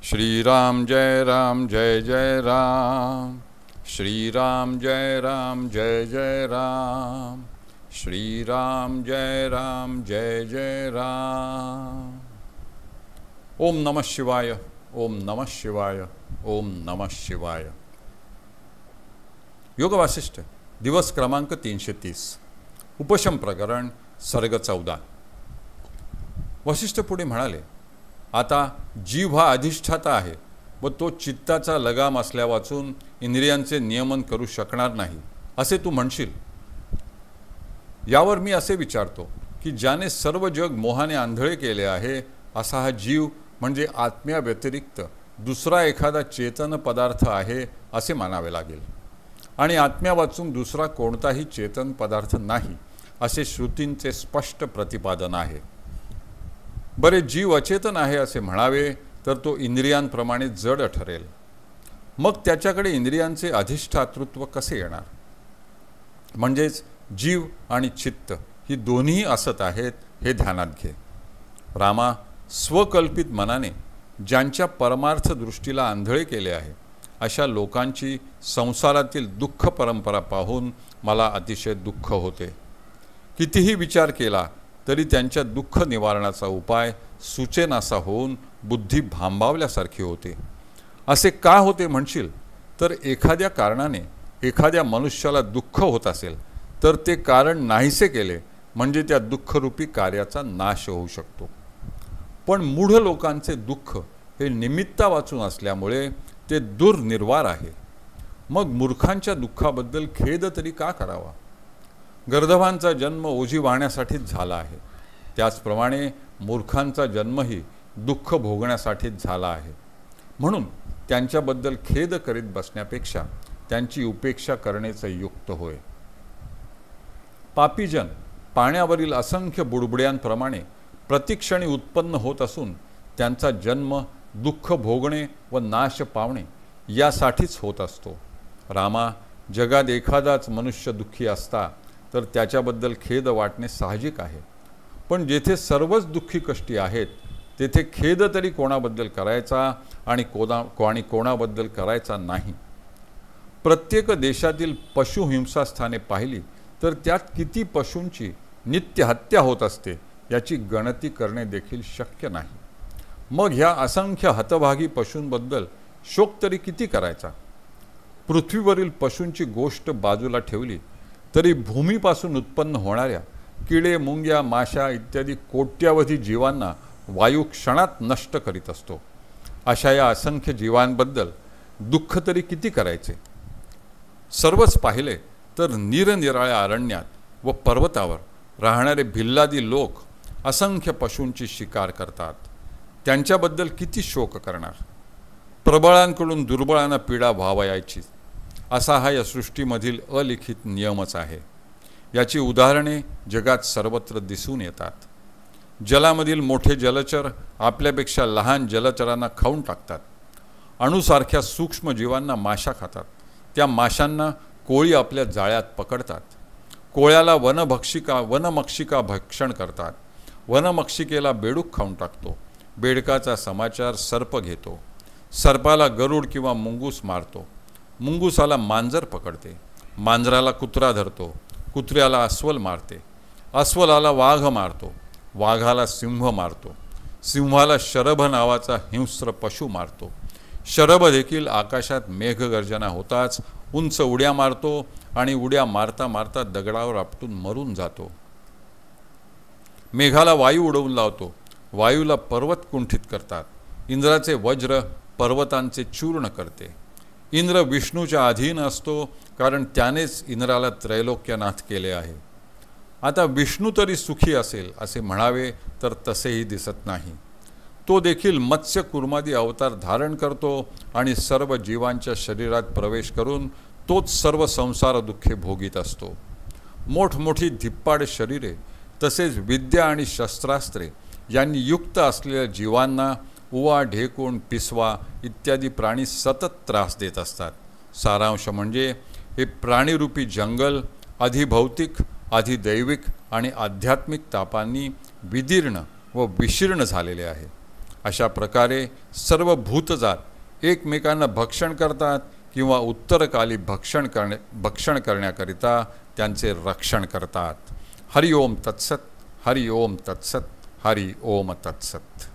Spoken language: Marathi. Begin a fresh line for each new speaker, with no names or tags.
श्री राम जय जय राम, श्री राम जय जय राम, श्री राम जय जय राम। ओम नमः शिवाय, ओम नमः शिवाय, ओम नमः शिवाय। योग वासिष्ठ दिवस क्रमांक 330, उपशम प्रकरण, सर्ग 14। वशिष्ठ पुढे म्हणाले, आता जीव हा अधिष्ठाता आहे व तो चित्ताचा लगाम असल्यावाचून इंद्रियांचे नियमन करू शकणार नाही असे तू म्हणशील। यावर मी असे विचारतो की ज्याने सर्व जग मोहाने आंधळे केले आहे असा हा जीव म्हणजे आत्म्याव्यतिरिक्त दुसरा एखादा चेतन पदार्थ आहे असे मानावे लागेल, आणि आत्म्यावाचून दुसरा कोणताही चेतन पदार्थ नाही असे श्रुतींचे स्पष्ट प्रतिपादन आहे। बरे, जीव अचेतन आहे असे म्हणावे तर तो इंद्रियांप्रमाणे जड ठरेल, मग त्याच्याकडे इंद्रियांचे अधिष्ठातृत्व कसे येणार? म्हणजेच जीव आणि चित्त ही दोन्ही असत आहेत हे ध्यानात घे। रामा, स्वकल्पित मनाने ज्यांच्या परमार्थ दृष्टीला आंधळे केले आहे अशा लोकांची संसारातील दुःख परंपरा पाहून मला अतिशय दुःख होते। कितीही विचार केला तरी त्यांच्या दुःख निवारणाचा उपाय सुचेनासा होऊन बुद्धी भांबावल्यासारखी होते। असे का होते म्हणशील तर एखाद्या कारणाने एखाद्या मनुष्याला दुःख होत असेल तर ते कारण नाहीसे केले म्हणजे त्या दुःखरूपी कार्याचा नाश होऊ शकतो। पण मूढ लोकांचे दुःख हे निमित्ता वाचून असल्यामुळे ते दुर्निर्वार आहे। मग मूर्खांच्या दुःखाबद्दल खेद तरी का करावा? गर्दभांचा जन्म ओझी वाहण्यासाठीच झाला आहे, त्याचप्रमाणे मूर्खांचा जन्मही दुःख भोगण्यासाठीच झाला आहे। म्हणून त्यांच्याबद्दल खेद करीत बसण्यापेक्षा त्यांची उपेक्षा करण्याचं युक्त होय। पापीजन पाण्यावरील असंख्य बुडबुड्यांप्रमाणे प्रतिक्षणी उत्पन्न होत असून त्यांचा जन्म दुःख भोगणे व नाश पावणे यासाठीच होत असतो। रामा, जगात एखादाच मनुष्य दुःखी असता तर त्याच्याबद्दल खेद वाटणे साहजिक आहे, पण जेथे सर्वच दुःखी कष्टी आहेत तेथे खेद तरी कोणाबद्दल करायचा आणि कोणाबद्दल करायचा नाही। प्रत्येक देशातील पशुहिंसास्थाने पाहिली तर त्यात किती पशूंची नित्य हत्या होत असते याची गणती करणे देखील शक्य नाही। मग ह्या असंख्य हतभागी पशूंबद्दल शोक तरी किती करायचा? पृथ्वीवरील पशूंची गोष्ट बाजूला ठेवली तरी भूमीपासून उत्पन्न होणाऱ्या किडे, मुंग्या, माशा इत्यादी कोट्यावधी जीवांना वायू क्षणात नष्ट करीत असतो। अशा या असंख्य जीवांबद्दल दुःख तरी किती करायचे? सर्वच पाहिले तर निरनिराळ्या अरण्यात व पर्वतावर राहणारे भिल्लादी लोक असंख्य पशूंची शिकार करतात, त्यांच्याबद्दल किती शोक करणार? प्रबळांकडून दुर्बळांना पीडा व्हावयाची असा हा या सृष्टीमधील अलिखित नियमच आहे। याची उदाहरणे जगात सर्वत्र दिसून येतात। जलामधील मोठे जलचर आपल्यापेक्षा लहान जलचरांना खाऊन टाकतात। अणुसारख्या सूक्ष्म जीवांना माशा खातात, त्या माशांना कोळी आपल्या जाळ्यात पकडतात। कोळ्याला वनमक्षिका भक्षण करतात, वनमक्षिकेला बेडूक खाऊन टाकतो। बेडकाचा समाचार सर्प घेतो, सर्पाला गरुड किंवा मुंगूस मारतो, मुंगूसाला मांजर पकडते, मांजराला कुत्रा धरतो, कुत्र्याला अस्वल मारते, अस्वलाला वाघ मारतो, वाघाला सिंह मारतो, सिंहाला शरभ नावाचा हिंस्र पशु मारतो। शरभ देखील आकाशात मेघगर्जना होताच उंच उड्या मारतो आणि उड्या मारता मारता दगडावर आपटून मरून जातो। मेघाला वायू उडवून लावतो, वायूला पर्वत कुंठित करतात। इंद्राचे वज्र पर्वतांचे चूर्ण करते। इंद्र विष्णूच्या अधीन असतो कारण त्यानेच इंद्राला त्रैलोक्यनाथ केले आहे। आता विष्णू तरी सुखी असेल असे म्हणावे तर तसेही दिसत नाही। तो देखील मत्स्य कुर्मादी अवतार धारण करतो आणि सर्व जीवांच्या शरीरात प्रवेश करून तोच सर्व संसार दुःखे भोगीत असतो। मोठमोठी धिप्पाड शरीरे तसेच विद्या आणि शस्त्रास्त्रे यांनी युक्त असलेल्या जीवांना उवा, ढेकूण, पिसवा इत्यादी प्राणी सतत त्रास देत असतात। सारांश म्हणजे हे प्राणीरूपी जंगल अधिभौतिक, अधिदैविक आणि आध्यात्मिक तापांनी विदीर्ण व विशीर्ण झालेले आहे। अशा प्रकारे सर्व भूतजात एकमेकांना भक्षण करतात किंवा उत्तरकाली भक्षण करण्याकरिता त्यांचे रक्षण करतात. हरि ओम तत्सत. हरि ओम तत्सत. हरि ओम तत्सत.